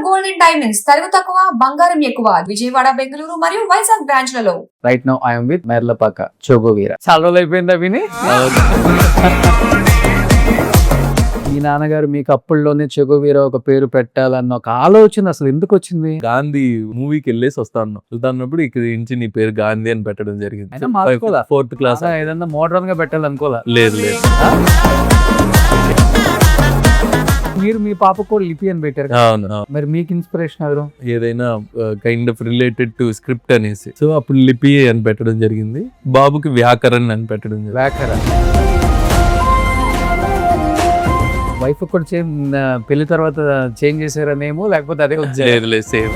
Gold and diamonds తరుగు తక్కువ బంగారం ఎక్కువ విజయవాడ బెంగళూరు మరియు వైజాగ్ బ్రాంచ్లలో. Right now I'm with Merlapaka Chogoveera. చాలా రోజులు అయిపోయిందా విని? మీ నాన్నగారు మీకు అప్పుల్లోనే చోగోవీర ఒక పేరు పెట్టాలన్న ఒక ఆలోచన అసలు ఎందుకు వచ్చింది? గాంధీ మూవీకి వెళ్ళేసి వెళ్తాన్నప్పుడు ఇక్కడ నుంచి నీ పేరు గాంధీ అని పెట్టడం జరిగింది. అయినా మార్చుకోదా? 4th class. ఏదన్నా మోడర్న్ గా పెట్టాలనుకోదా? లేదు లేదు. మీరు మీ పాప కూడా లిపి అని పెట్టారు. అవును. మరి మీకు ఇన్స్పిరేషన్ ఎవరు? ఏదైనా kind of related to script అనేసి, సో అప్పుడు లిపి అని పెట్టడం జరిగింది. బాబుకి వ్యాకరణ్ అని పెట్టడం జరిగింది. వ్యాకరణ్. వైఫ్ కూడా పెళ్లి తర్వాత చేంజ్ చేశారనేమో, లేకపోతే అదే లేదు లేదు, సేమ్.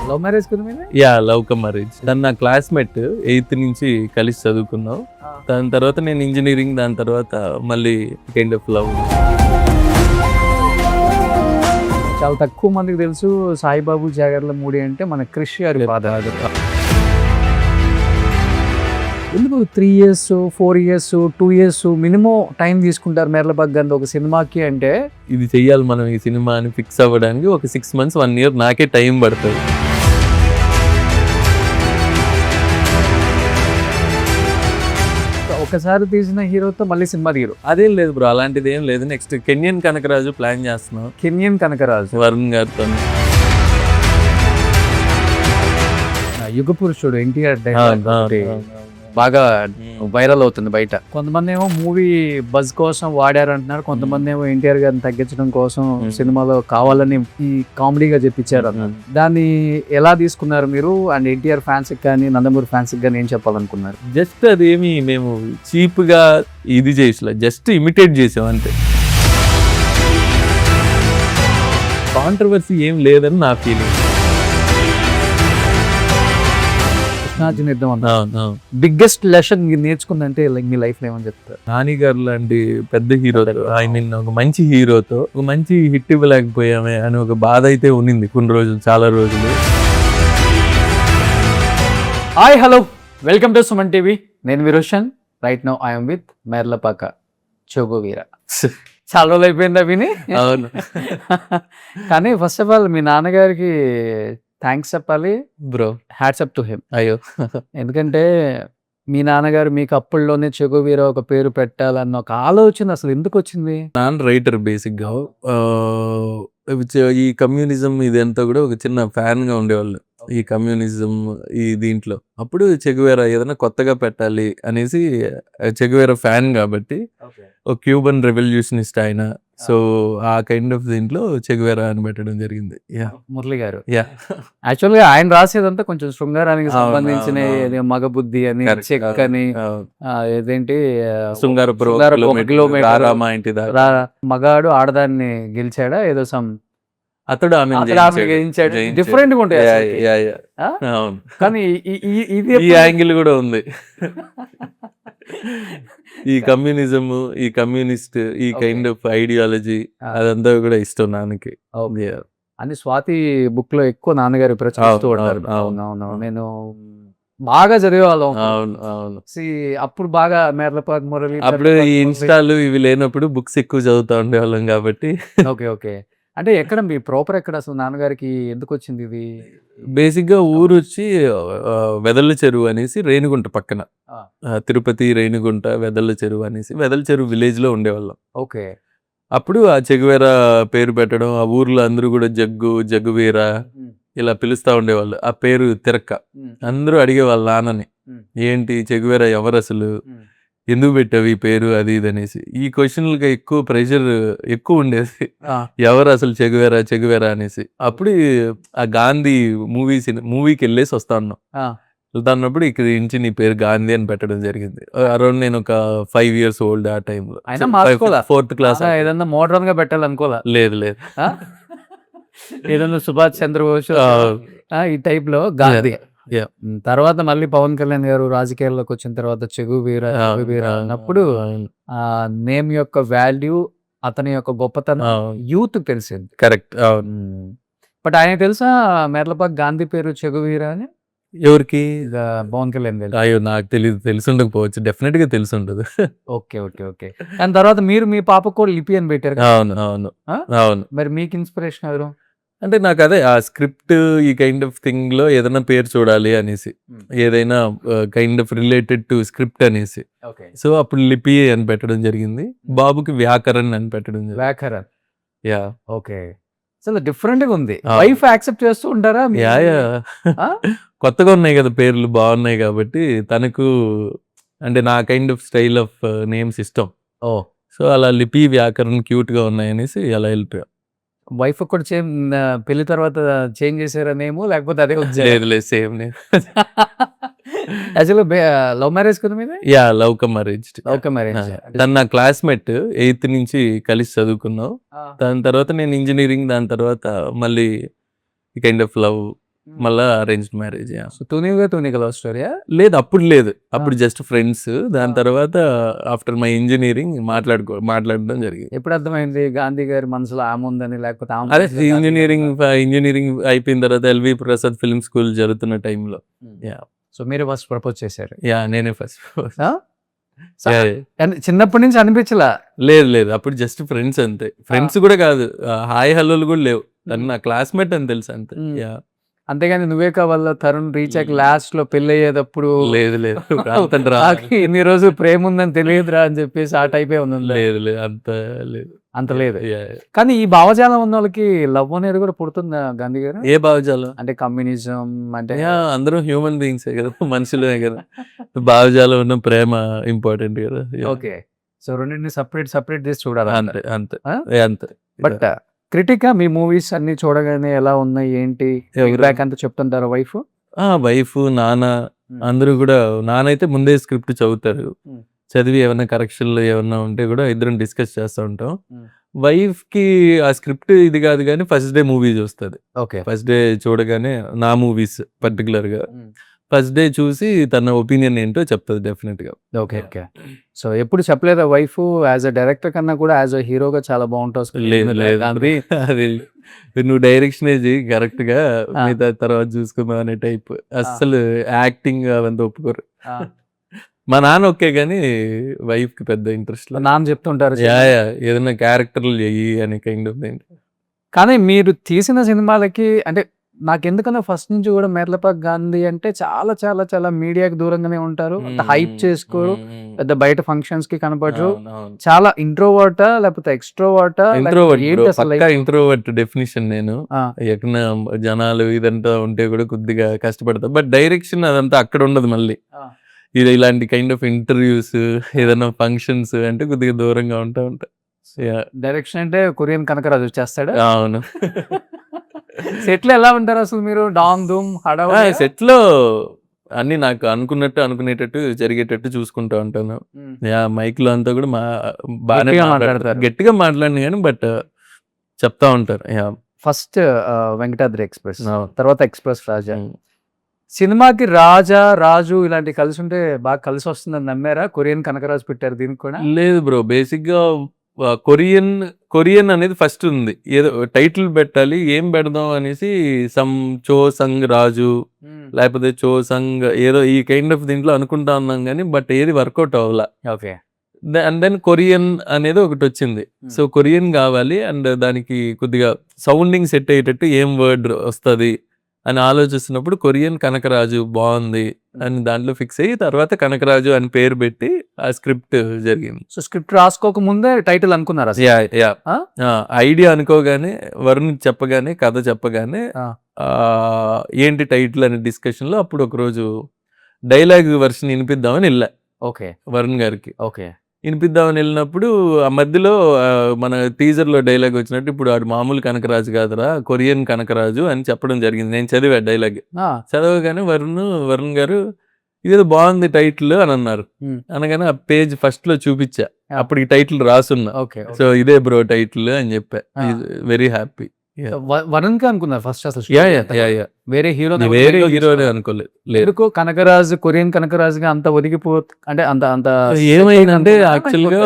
లవ్ మ్యారేజ్ కదా మీద? Yeah, love come marriage. తను నా క్లాస్మేట్, 8th నుంచి కలిసి చదువుకున్నాం. దాని తర్వాత నేను ఇంజనీరింగ్, దాని తర్వాత మళ్ళీ కైండ్ ఆఫ్ లవ్. చాలా తక్కువ మందికి తెలుసు సాయిబాబు జాగర్ల మూడి అంటే మన క్రిష్ గారి ఫాదర్. ఎందుకు 3 years 4 years 2 years minimum time తీసుకుంటారు మెర్లపాక గాంధీ ఒక సినిమాకి అంటే? ఇది చెయ్యాలి మనం ఈ సినిమా అని ఫిక్స్ అవ్వడానికి ఒక 6 months 1 year నాకే టైం పడుతుంది. ఒకసారి తీసిన హీరోతో మళ్ళీ సినిమా తీరు అదేం లేదు బ్రో, అలాంటిది ఏం లేదు. నెక్స్ట్ కెన్యన్ కనకరాజు ప్లాన్ చేస్తున్నాం. కెన్యన్ కనకరాజు వరుణ్ గారితో. యుగ పురుషుడు ఎన్టీఆర్ బాగా వైరల్ అవుతుంది బయట. కొంతమంది ఏమో మూవీ బజ్ కోసం వాడారు అంటున్నారు, కొంతమంది ఏమో ఎన్టీఆర్ గారిని తగ్గించడం కోసం సినిమాలో కావాలని ఈ కామెడీగా చెప్పించారు అన్నారు. దాన్ని ఎలా తీసుకున్నారు మీరు? అండ్ ఎన్టీఆర్ ఫ్యాన్స్ కానీ నందమూరి ఫ్యాన్స్ కానీ ఏం చెప్పాలనుకున్నారు? జస్ట్ అదేమి మేము చీప్ గా ఇది చేసలే, జస్ట్ ఇమిటేట్ చేసాం అంతే. కాంట్రవర్సీ ఏం లేదని నా ఫీలింగ్. బిగ్గెస్ట్ లెసన్ నేర్చుకుందంటే లైక్ మీ లైఫ్ లో ఏమని చెప్తారు? నాని గారు లాంటి పెద్ద హీరోతో, ఐ మీన్ ఒక మంచి హీరోతో ఒక మంచి హిట్ ఇవ్వలేకపోయామే అని ఒక బాధ అయితే ఉన్నింది కొన్ని రోజులు, చాలా రోజులు. Hi hello, welcome to Suman TV. నేను Viroshan. Right now I'm with Merlapaka Chogoveera. చాలా రోజులు అయిపోయిందా విని? అవును. కానీ ఫస్ట్ ఆఫ్ ఆల్ మీ నాన్నగారికి థ్యాంక్స్ చెప్పాలి bro. Hats up to him. అయ్యో, ఎందుకంటే మీ నాన్నగారు మీకు అప్పుల్లోనే చోగోవీర ఒక పేరు పెట్టాలన్న ఒక ఆలోచన అసలు ఎందుకు వచ్చింది? నాన్న రైటర్ బేసిక్ గా. ఈ కమ్యూనిజం ఇదంతా కూడా ఒక చిన్న ఫ్యాన్ గా ఉండేవాళ్ళు, ఈ కమ్యూనిజం ఈ దీంట్లో. అప్పుడు చెగువేరా ఏదైనా కొత్తగా పెట్టాలి అనేసి, చెగువేరా ఫ్యాన్ కాబట్టి ఒక క్యూబన్ రెవల్యూషనిస్ట్ ఆయన. సో ఆ కైండ్ ఆఫ్ దీంట్లో చెగువేరా అని పెట్టడం జరిగింది. మురళి గారు. యా, యాక్చువల్ గా ఆయన రాసేదంతా కొంచెం శృంగారానికి సంబంధించిన మగ బుద్ధి అని, చెక్ అని, ఏదేంటి మగాడు ఆడదాన్ని గెలిచాడా ఏదో అతడు ఆమె డిఫరెంట్ గా ఉంటాయి. కానీ ఇది ఈ యాంగిల్ కూడా ఉంది. ఈ కమ్యూనిజం, ఈ కమ్యూనిస్ట్, ఈ కైండ్ ఆఫ్ ఐడియాలజీ అదంతా కూడా ఇష్టం నాన్నకి. అని స్వాతి బుక్ లో ఎక్కువ నాన్నగారు ప్రచురిస్తూ ఉంటారు. నేను బాగా చదివేవాళ్ళం. అవును అవును. అప్పుడు బాగా మెర్లపాక మురళి, అప్పుడు ఈ ఇన్స్టాలు ఇవి లేనప్పుడు బుక్స్ ఎక్కువ చదువుతా ఉండేవాళ్ళం కాబట్టి. Okay okay. అంటే ఎక్కడ మీ ప్రాపర్ ఎక్కడ అసలు నాన్నగారికి ఎందుకు వచ్చింది ఇది? బేసిక్ గా ఊరు వచ్చి వెదల్ల చెరువు అనేసి, రేణిగుంట పక్కన, తిరుపతి రేణిగుంట వెదల్ల చెరువు అనేసి, వెదల చెరువు విలేజ్ లో ఉండేవాళ్ళం. ఓకే. అప్పుడు ఆ చెగువేర పేరు పెట్టడం, ఆ ఊర్లో అందరూ కూడా జగ్గువీర ఇలా పిలుస్తా ఉండేవాళ్ళు. ఆ పేరు తిరక్క అందరూ అడిగేవాళ్ళు నాన్నని, ఏంటి చెగువేర ఎవరు అసలు, ఎందుకు పెట్టావు ఈ పేరు, అది ఇది అనేసి. ఈ క్వశ్చన్లకి ఎక్కువ ప్రెషర్ ఎక్కువ ఉండేది, ఎవరు అసలు చెగువేరా అనేసి. అప్పుడు ఆ గాంధీ మూవీకి వెళ్ళేసి వెళ్తాన్నప్పుడు ఇక్కడ నుంచి నీ పేరు గాంధీ అని పెట్టడం జరిగింది. అరౌండ్ నేను ఒక 5 years old ఆ టైంలో. 4th class. ఏదన్నా మోడర్న్ గా పెట్టాలనుకోదా? లేదు లేదు. ఏదన్నా సుభాష్ చంద్రబోస్ ఈ టైప్ లో గాంధీ. తర్వాత మళ్ళీ పవన్ కళ్యాణ్ గారు రాజకీయాల్లోకి వచ్చిన తర్వాత చెగువీర అన్నప్పుడు ఆ నేమ్ యొక్క వాల్యూ, అతని యొక్క గొప్పతనం యూత్ తెలిసింది. కరెక్ట్. బట్ ఆయన తెలుసా మెర్లపాక గాంధీ పేరు చెగువీర అని? ఎవరికి ఇక పవన్ కళ్యాణ్ తెలుసు. అయ్యో నాకు తెలియదు, తెలిసి ఉండకపోవచ్చు, డెఫినెట్ గా తెలిసి ఉండదు. Okay okay okay. దాని తర్వాత మీరు మీ పాపకు కూడా లిపి అని పెట్టారు కదా? అవును అవును ఆ? అవును. మరి మీకు ఇన్స్పిరేషన్ ఎవరు? అంటే నాకు అదే ఆ స్క్రిప్ట్ ఈ కైండ్ ఆఫ్ థింగ్ లో ఏదైనా పేరు చూడాలి అనేసి, ఏదైనా kind of related to script అనేసి. ఓకే. సో అప్పుడు లిపి అని పెట్టడం జరిగింది, బాబుకి వ్యాకరణ్ అని పెట్టడం జరిగింది. వ్యాకరణ్. Yeah okay. అసలు డిఫరెంట్ గా ఉంది. ఆ. వైఫ్ యాక్సెప్ట్ చేస్తూ ఉంటారా? యా యా ఆ? కొత్తగా ఉన్నాయి కదా పేర్లు, బాగున్నాయి కాబట్టి తనకు అంటే నా kind of style of names ఇష్టం. ఓ, సో అలా లిపి వ్యాకరణ్ క్యూట్ గా ఉన్నాయి అనేసి అలా వెళ్ళిపోయా. వైఫ్ కూడా పెళ్లి తర్వాత చేంజ్ చేశారనేమో, లేకపోతే అదే లేదు లేదు సేమ్ నేమ్. యాక్చువల్గా లవ్ మ్యారేజ్ కదా మీది? Yeah love come marriage. Love marriage. తను నా క్లాస్మేట్, 8th నుంచి కలిసి చదువుకున్నాం. దాని తర్వాత నేను ఇంజనీరింగ్, దాని తర్వాత మళ్ళీ కైండ్ ఆఫ్ లవ్, మళ్ళా అరేంజ్డ్ మ్యారేజ్. తూనిగా లవ్ స్టోరీయా? లేదు అప్పుడు లేదు, అప్పుడు జస్ట్ ఫ్రెండ్స్. దాని తర్వాత ఆఫ్టర్ మై ఇంజనీరింగ్ మాట్లాడడం జరిగింది. ఎప్పుడు అర్థమైంది గాంధీ గారి మనసులో ఆమె ఉందని, లేకపోతే ఆమె అదే మనసులో గాంధీ గారి ఇంజనీరింగ్ అయిపోయిన తర్వాత ఎల్వి ప్రసాద్ ఫిల్మ్ స్కూల్ జరుగుతున్న టైంలో. యా సో మీరు ఫస్ట్ ప్రపోజ్ చేశారు? యా నేనే ఫస్ట్. చిన్నప్పటి నుంచి అనిపించలా? లేదు లేదు అప్పుడు జస్ట్ ఫ్రెండ్స్ అంతే. ఫ్రెండ్స్ కూడా కాదు, హాయ్ హలోలు కూడా లేవు. తను నా క్లాస్మేట్ అని తెలుసు అంతే. యా అంతేగాని నువ్వే కావాల తరుణ్ రీచ్ అయ్యి లాస్ట్ లో పెళ్లి అయ్యేటప్పుడు లేదు లేదు నాకు ఇన్ని రోజు ప్రేమ ఉందని తెలియదురా అని చెప్పేసి ఆ టైపే ఉంది. లేదు లేదు అంత లేదు, అంత లేదు. కానీ ఈ భావజాలం ఉన్న వాళ్ళకి లవ్ అనేది కూడా పుడుతుందా గాంధీ గారు? ఏ భావజాలం అంటే కమ్యూనిజం అంటే? అందరూ హ్యూమన్ బీయింగ్సే కదా, మనుషులే కదా. భావజాలం ఉన్న ప్రేమ ఇంపార్టెంట్ కదా. ఓకే. సో రెండింటిని సపరేట్ చేసి చూడాలి. అంతే అంతే అంతే. బట్ క్రిటిక్ మీ మూవీస్ అన్ని చూడగానే ఎలా ఉన్నాయి ఏంటి ఫీడ్బ్యాక్ అంతా చెప్తుంటారు వైఫ్? వైఫ్ నాన్న అందరూ కూడా, నాన్న అయితే ముందే స్క్రిప్ట్ చదువుతారు, చదివి ఏమైనా కరెక్షన్లు ఏమన్నా ఉంటే కూడా ఇద్దరం డిస్కస్ చేస్తూ ఉంటాం. వైఫ్ కి ఆ స్క్రిప్ట్ ఇది కాదు కానీ ఫస్ట్ డే మూవీ చూస్తుంది. ఓకే. ఫస్ట్ డే చూడగానే నా మూవీస్ పర్టికులర్ గా ఫస్ట్ డే చూసి తన ఒపీనియన్ ఏంటో చెప్తుంది డెఫినెట్ గా. Okay okay. సో ఎప్పుడు చెప్పలేదా వైఫ్ యాజ్ అ డైరెక్టర్ కన్నా కూడా యాజ్ అ హీరోగా చాలా బాగుంటావు? లేదు అది నువ్వు డైరెక్షన్ కరెక్ట్ గా మిగతా తర్వాత చూసుకుందాం అనే టైప్. అస్సలు యాక్టింగ్ అవంతా ఒప్పుకోరు. మా నాన్న ఓకే కానీ వైఫ్ కి పెద్ద ఇంట్రెస్ట్. నాన్న చెప్తుంటారు ఏదైనా క్యారెక్టర్లు చెయ్యి అని కైండ్ ఆఫ్ ఏంటి. కానీ మీరు తీసిన సినిమాలకి అంటే నాకు ఎందుకన్నా ఫస్ట్ నుంచి కూడా మెర్లపాక్ గాంధీ అంటే చాలా చాలా చాలా మీడియాకి దూరంగానే ఉంటారు, హైప్ చేసుకోరు, పెద్ద బయట ఫంక్షన్స్ కి కనపడరు, చాలా ఇంట్రోవర్టా లేకపోతే ఎక్స్ట్రోవర్టా? ఇంట్రోవర్ట్ డెఫినిషన్ నేను. ఎక్కడ జనాలు ఇదంతా ఉంటే కూడా కొద్దిగా కష్టపడతా, బట్ డైరెక్షన్ అదంతా అక్కడ ఉండదు. మళ్ళీ ఇది ఇలాంటి కైండ్ ఆఫ్ ఇంటర్వ్యూస్ ఏదైనా ఫంక్షన్స్ అంటే కొద్దిగా దూరంగా ఉంటా. డైరెక్షన్ అంటే కొరియన్ కనకరాజు వచ్చేస్తాడు. అవును. సెట్ లో ఎలా ఉంటారు అసలు మీరు? డామ్ ధూమ్ హడావుడి? సెట్ లో అన్ని నాకు అనుకునేటట్టు జరిగేటట్టు చూసుకుంటా ఉంటాను. మైక్ లో అంతా కూడా బాగానే మాట్లాడతారు, గట్టిగా మాట్లాడిన కానీ బట్ చెప్తా ఉంటారు. ఫస్ట్ వెంకటాద్రి ఎక్స్ప్రెస్, తర్వాత ఎక్స్ప్రెస్ రాజా. సినిమాకి రాజా రాజు ఇలాంటి కలిసి ఉంటే బాగా కలిసి వస్తుందని నమ్మారా? కొరియన్ కనకరాజు పెట్టారు దీనికి కూడా? లేదు బ్రో, బేసిక్ గా కొరియన్ అనేది ఫస్ట్ ఉంది. ఏదో టైటిల్ పెట్టాలి, ఏం పెడదాం అనేసి సమ్ చో సంగ్ రాజు లేకపోతే చో సంగ్ ఏదో ఈ కైండ్ ఆఫ్ దీంట్లో అనుకుంటా ఉన్నాం కానీ బట్ ఏది వర్కౌట్ అవ్వాల. ఓకే. అండ్ దెన్ కొరియన్ అనేది ఒకటి వచ్చింది. సో కొరియన్ కావాలి అండ్ దానికి కొద్దిగా సౌండింగ్ సెట్ అయ్యేటట్టు ఏం వర్డ్ వస్తుంది అని ఆలోచిస్తున్నప్పుడు కొరియన్ కనకరాజు బాగుంది అని దాంట్లో ఫిక్స్ అయ్యి తర్వాత కనకరాజు అని పేరు పెట్టి ఆ స్క్రిప్ట్ జరిగింది. సో స్క్రిప్ట్ రాసుకోక ముందే టైటిల్ అనుకున్నారా? ఐడియా అనుకోగానే వరుణ్ చెప్పగానే కథ చెప్పగానే ఏంటి టైటిల్ అనే డిస్కషన్ లో అప్పుడు ఒకరోజు డైలాగ్ వర్షన్ వినిపిద్దామని వెళ్ళా. ఓకే. వరుణ్ గారికి ఓకే వినిపిద్దామని వెళ్ళినప్పుడు ఆ మధ్యలో మన టీజర్ లో డైలాగ్ వచ్చినట్టు ఇప్పుడు ఆడు మామూలు కనకరాజు కాదురా కొరియన్ కనకరాజు అని చెప్పడం జరిగింది. నేను చదివా డైలాగ్, చదవగానే వరుణ్ గారు ఇదేదో బాగుంది టైటిల్ అని అన్నారు. అనగానే ఆ పేజ్ ఫస్ట్ లో చూపించా, అప్పుడు ఈ టైటిల్ రాసున్నా. సో ఇదే బ్రో టైటిల్ అని చెప్పా. Very happy. వరుణ్ కి అనుకున్నారు ఫస్ట్ అసలు? వేరే హీరోనే అనుకోలేదు. కనకరాజు కొరియన్ కనకరాజుగా అంత ఒదిగిపో అంటే అంత ఏమైందంటే యాక్చువల్ గా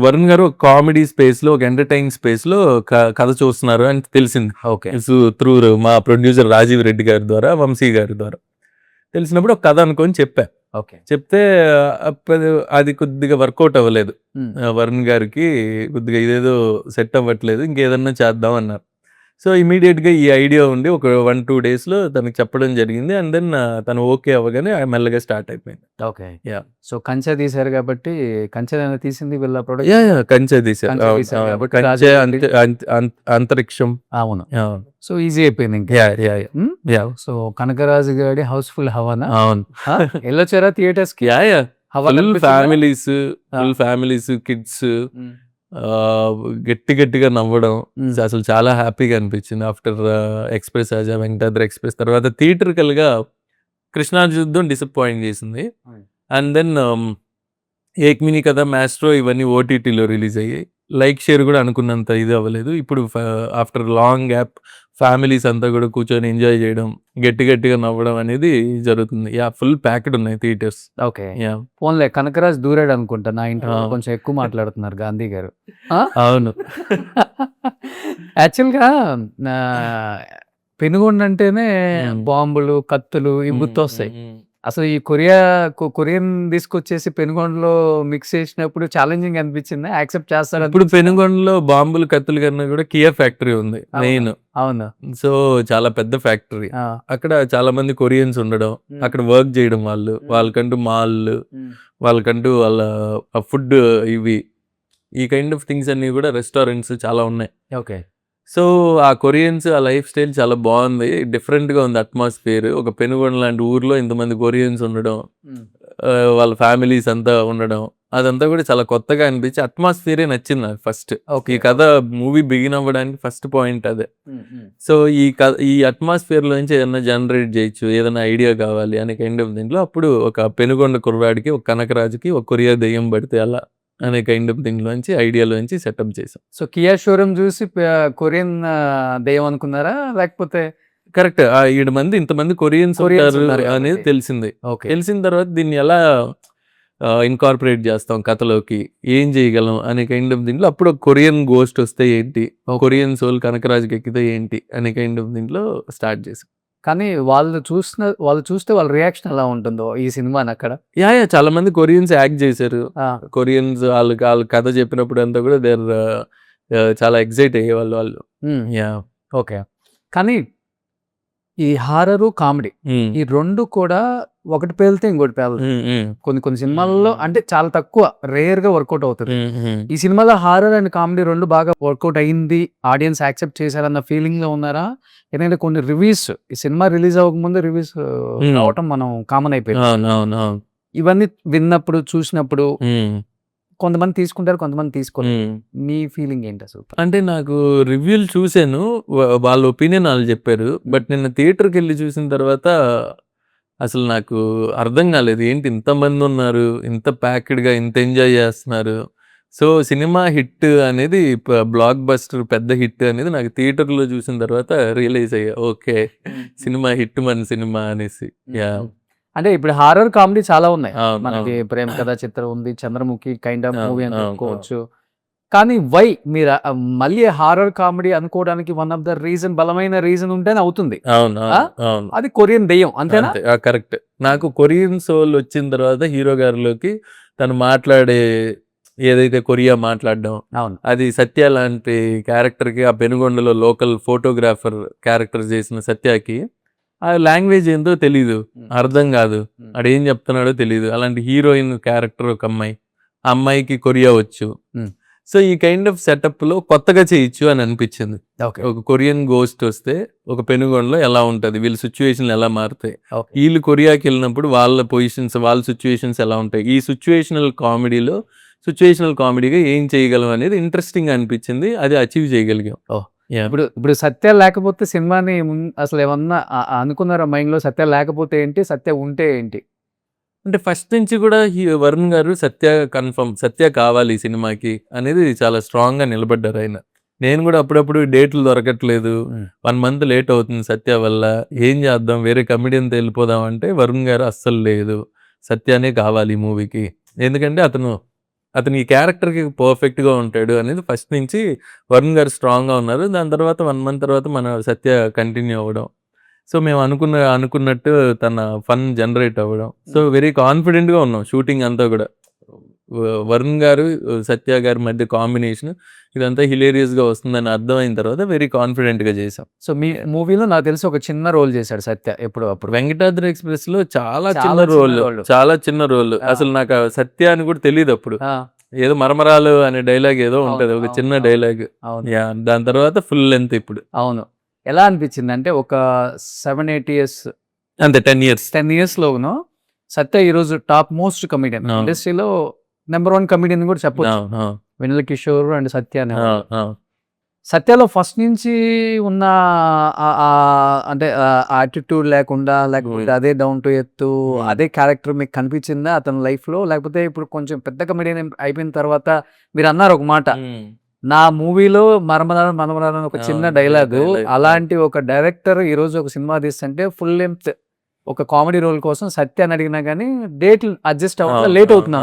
వరుణ్ గారు ఒక కామెడీ స్పేస్ లో, ఒక ఎంటర్టైన్ స్పేస్ లో కథ చూస్తున్నారు అని తెలిసింది. ఓకే. త్రూ మా ప్రొడ్యూసర్ రాజీవ్ రెడ్డి గారి ద్వారా, వంశీ గారి ద్వారా తెలిసినప్పుడు ఒక కథ అనుకొని చెప్పా. ఓకే. చెప్తే అది కొద్దిగా వర్కౌట్ అవ్వలేదు. వరుణ్ గారికి కొద్దిగా ఇదేదో సెట్ అవ్వట్లేదు, ఇంకేదన్నా చేద్దాం అన్నారు. సో ఇమీడియట్ గా ఈ ఐడియా ఉండి ఒక 1-2 days లో తనకి చెప్పడం జరిగింది. అండ్ దెన్ తను ఓకే అవ్వగానే మెల్లగా స్టార్ట్ అయిపోయింది. ఓకే. Yeah. సో కంచె తీశారు కాబట్టి, కంచె తీసింది వీళ్ళ ప్రొడక్ట్. కంచె తీశారు. కంచె తీశారు కాబట్టి కంచె, రాజు అంతరిక్షం. అవును. సో ఈజీ అయిపోయింది ఇంకా. సో కనకరాజు గారి హౌస్ఫుల్ హవానా? అవును. వెళ్ళొచ్చారా థియేటర్స్ కి? ఫుల్ ఫ్యామిలీస్, కిడ్స్ గట్టిగా నవ్వడం అసలు చాలా హ్యాపీగా అనిపించింది. ఆఫ్టర్ ఎక్స్ప్రెస్ రాజా, వెంకటాద్రి ఎక్స్ప్రెస్ తర్వాత థియేటర్కల్ గా కృష్ణార్జున్ డిసప్పాయింట్ చేసింది. అండ్ దెన్ ఏక్మిని కథ, మాస్ట్రో ఇవన్నీ ఓటీటీలో రిలీజ్ అయ్యాయి. లైక్ షేర్ కూడా అనుకున్నంత ఇది అవ్వలేదు. ఇప్పుడు ఆఫ్టర్ లాంగ్ గ్యాప్ ఫ్యామిలీస్ అంతా కూడా కూర్చొని ఎంజాయ్ చేయడం, గట్టిగా నవ్వడం అనేది జరుగుతుంది. ఫుల్ ప్యాక్డ్ ఉన్నాయి థియేటర్స్. ఓకే. ఫోన్లే కనకరాజ్ దూరాడు అనుకుంటా. నా ఇంట్లో కొంచెం ఎక్కువ మాట్లాడుతున్నారు గాంధీ గారు. అవును. యాక్చువల్గా పెనుగొండ అంటేనే బాంబులు, కత్తులు ఇవి గుర్తొస్తాయి. అసలు ఈ కొరియన్ తీసుకొచ్చేసి పెనుగొండలో మిక్స్ చేసినప్పుడు ఛాలెంజింగ్ అనిపించింది. యాక్సెప్ట్ చేస్తారు. ఇప్పుడు పెనుగొండలో బాంబులు, కత్తులు కన్నా కూడా కియా ఫ్యాక్టరీ ఉంది మెయిన్. అవును. సో చాలా పెద్ద ఫ్యాక్టరీ. అక్కడ చాలా మంది కొరియన్స్ ఉండడం, అక్కడ వర్క్ చేయడం, వాళ్ళకంటూ మాల్, వాళ్ళకంటూ వాళ్ళ ఫుడ్, ఈ కైండ్ ఆఫ్ థింగ్స్ అన్ని కూడా రెస్టారెంట్స్ చాలా ఉన్నాయి. ఓకే. సో ఆ కొరియన్స్, ఆ లైఫ్ స్టైల్ చాలా బాగుంది, డిఫరెంట్గా ఉంది అట్మాస్ఫియర్. ఒక పెనుగొండ లాంటి ఊర్లో ఇంతమంది కొరియన్స్ ఉండడం, వాళ్ళ ఫ్యామిలీస్ అంతా ఉండడం, అదంతా కూడా చాలా కొత్తగా అనిపించి అట్మాస్ఫియరే నచ్చింది నాకు ఫస్ట్. ఈ కథ మూవీ బిగిన్ అవ్వడానికి ఫస్ట్ పాయింట్ అదే. సో ఈ అట్మాస్ఫియర్ లోంచి ఏదైనా జనరేట్ చేయొచ్చు, ఏదైనా ఐడియా కావాలి అనే కైండ్ ఆఫ్ దీంట్లో అప్పుడు ఒక పెనుగొండ కుర్రాడికి, ఒక కనకరాజుకి, ఒక కొరియా దెయ్యం పడితే అలా అనే కైండ్ ఆఫ్ దీంట్లోంచి ఐడియాలోంచి సెటప్ చేసాం. సో కియా షోరూమ్ చూసి కొరియన్ దెయ్యం అనుకున్నారా లేకపోతే? కరెక్ట్. ఇంతమంది కొరియన్స్ ఉంటారు అనేది తెలిసింది. తెలిసిన తర్వాత దీన్ని ఎలా ఇన్కార్పొరేట్ చేస్తాం కథలోకి, ఏం చేయగలం అనే కైండ్ ఆఫ్ దీంట్లో అప్పుడు కొరియన్ గోస్ట్ వస్తే ఏంటి, కొరియన్ సోల్ కనకరాజుకి ఎక్కితే ఏంటి అనే కైండ్ ఆఫ్ దీంట్లో స్టార్ట్ చేసాం. కానీ వాళ్ళు చూస్తే వాళ్ళ రియాక్షన్ ఎలా ఉంటుందో ఈ సినిమాని అక్కడ? చాలా మంది కొరియన్స్ యాక్ట్ చేశారు. కొరియన్స్ వాళ్ళ కథ చెప్పినప్పుడు అంతా కూడా చాలా ఎక్సైట్ అయ్యేవాళ్ళు వాళ్ళు. ఓకే. కానీ ఈ హారరు, కామెడీ ఈ రెండు కూడా ఒకటి పేలితే ఇంకోటి పేలదు. కొన్ని సినిమాల్లో అంటే చాలా తక్కువ, రేర్ గా వర్కౌట్ అవుతుంది. ఈ సినిమాలో హారర్ అండ్ కామెడీ రెండు బాగా వర్కౌట్ అయింది, ఆడియన్స్ యాక్సెప్ట్ చేశారన్న ఫీలింగ్ లో ఉన్నారా? ఎందుకంటే కొన్ని రివ్యూస్, ఈ సినిమా రిలీజ్ అవ్వకముందు రివ్యూస్ రావటం మనం కామన్ అయిపోయింది. ఇవన్నీ విన్నప్పుడు, చూసినప్పుడు కొంతమంది తీసుకుంటారు, కొంతమంది తీసుకోరు. మీ ఫీలింగ్ ఏంటి అసలు? అంటే నాకు రివ్యూలు చూసాను, వాళ్ళ ఒపీనియన్ వాళ్ళు చెప్పారు. బట్ నిన్న థియేటర్కి వెళ్ళి చూసిన తర్వాత అసలు నాకు అర్థం కాలేదు, ఏంటి ఇంతమంది ఉన్నారు, ఇంత ప్యాక్డ్గా, ఇంత ఎంజాయ్ చేస్తున్నారు. సో సినిమా హిట్ అనేది, బ్లాక్ బస్టర్ పెద్ద హిట్ అనేది నాకు థియేటర్లో చూసిన తర్వాత రియలైజ్ అయ్యా, ఓకే సినిమా హిట్ మన సినిమా అనేసి. అంటే ఇప్పుడు హారర్ కామెడీ చాలా ఉన్నాయి మనకి. ప్రేమ కథా చిత్రం ఉంది, చంద్రముఖి కైండ్ ఆఫ్ మూవీ అని అనుకోవచ్చు. కానీ వై మీరు మళ్ళీ హారర్ కామెడీ అనుకోవడానికి వన్ ఆఫ్ ద రీజన్, బలమైన రీజన్ ఉంటేనే అవుతుంది. అది కొరియన్ దెయ్యం, అంతేనా? కరెక్ట్. నాకు కొరియన్ సోల్ వచ్చిన తర్వాత హీరో గారిలోకి తను మాట్లాడే ఏదైతే కొరియా మాట్లాడడం, అది సత్య లాంటి క్యారెక్టర్కి, ఆ పెనుగొండలో లోకల్ ఫోటోగ్రాఫర్ క్యారెక్టర్ చేసిన సత్యకి ఆ లాంగ్వేజ్ ఏందో తెలీదు, అర్థం కాదు, ఆడేం చెప్తున్నాడో తెలీదు. అలాంటి హీరోయిన్ క్యారెక్టర్ ఒక అమ్మాయి, ఆ అమ్మాయికి కొరియా వచ్చు. సో ఈ కైండ్ ఆఫ్ సెటప్ లో కొత్తగా చేయొచ్చు అని అనిపించింది. ఒక కొరియన్ గోస్ట్ వస్తే ఒక పెనుగొండలో ఎలా ఉంటది, వీళ్ళ సిచ్యువేషన్లు ఎలా మారుతాయి, వీళ్ళు కొరియాకి వెళ్ళినప్పుడు వాళ్ళ పొజిషన్స్, వాళ్ళ సిచ్యువేషన్స్ ఎలా ఉంటాయి, ఈ సిచ్యువేషనల్ కామెడీగా ఏం చేయగలం అనేది ఇంట్రెస్టింగ్ అనిపించింది. అది అచీవ్ చేయగలిగాం. ఇప్పుడు సత్య లేకపోతే సినిమాని అసలు ఏమన్నా అనుకున్నారా మైండ్ లో? సత్య లేకపోతే ఏంటి, సత్య ఉంటే ఏంటి? అంటే ఫస్ట్ నుంచి కూడా వరుణ్ గారు సత్య కావాలి ఈ సినిమాకి అనేది చాలా స్ట్రాంగ్ గా నిలబడ్డారు ఆయన. నేను కూడా అప్పుడప్పుడు డేట్లు దొరకట్లేదు, 1 month లేట్ అవుతుంది సత్య వల్ల, ఏం చేద్దాం, వేరే కమెడియన్తో వెళ్ళిపోదాం అంటే వరుణ్ గారు అస్సలు లేదు, సత్యానే కావాలి ఈ మూవీకి. ఎందుకంటే అతను అతని ఈ క్యారెక్టర్కి పర్ఫెక్ట్గా ఉంటాడు అనేది ఫస్ట్ నుంచి వరుణ్ గారు స్ట్రాంగ్గా ఉన్నారు. దాని తర్వాత 1 month తర్వాత మన సత్య కంటిన్యూ అవ్వడం. సో మేము అనుకున్నట్టు తన ఫన్ జనరేట్ అవ్వడం. సో వెరీ కాన్ఫిడెంట్గా ఉన్నాం షూటింగ్ అంతా కూడా. వరుణ్ గారు సత్య గారి మధ్య కాంబినేషన్ ఇదంతా హిలేరియస్గా వస్తుందని అర్థమైన తర్వాత వెరీ కాన్ఫిడెంట్గా చేసాం. సో మీ మూవీలో నాకు తెలిసి ఒక చిన్న రోల్ చేశాడు సత్య ఎప్పుడు అప్పుడు. వెంకటాద్రి ఎక్స్ప్రెస్ లో చాలా చాలా చిన్న చిన్న రోల్, role. చాలా చిన్న రోల్. ఆ. అసలు నాకు ఆ సత్య అని కూడా తెలియదు అప్పుడు. ఆ, ఏదో మరమరాలు అనే డైలాగ్ ఏదో ఉంటది, ఒక అవును, చిన్న అవును. డైలాగ్. అవును యా, దాని తర్వాత ఫుల్ లెంత్ ఇప్పుడు. అవును. ఎలా అనిపించింది అంటే ఒక 7-8 years అంతే 10 years. 10 years లోను సత్య ఈరోజు టాప్ మోస్ట్ కమిడియన్, అవును. ఇండస్ట్రీలో నెంబర్ 1 కమిడియన్ కూడా చెప్పొచ్చు. వెన్నెల కిషోర్ అండ్ సత్య అనే వాళ్ళు. సత్యలో ఫస్ట్ నుంచి ఉన్న అంటే యాటిట్యూడ్ లేకుండా, లేకపోతే అదే డౌన్ టు ఎత్తు, అదే క్యారెక్టర్ మీకు కనిపించిందా అతని లైఫ్ లో? లేకపోతే ఇప్పుడు కొంచెం పెద్ద కమిడియన్ అయిపోయిన తర్వాత మీరు అన్నారు ఒక మాట, నా మూవీలో మనమరాలని ఒక చిన్న డైలాగు, అలాంటి ఒక డైరెక్టర్ ఈ రోజు ఒక సినిమా తీస్తుంటే ఫుల్ లెంత్ ఒక కామెడీ రోల్ కోసం సత్య అని అడిగినా కానీ డేట్లు అడ్జస్ట్ అవ్వడం లేట్ అవుతున్నా.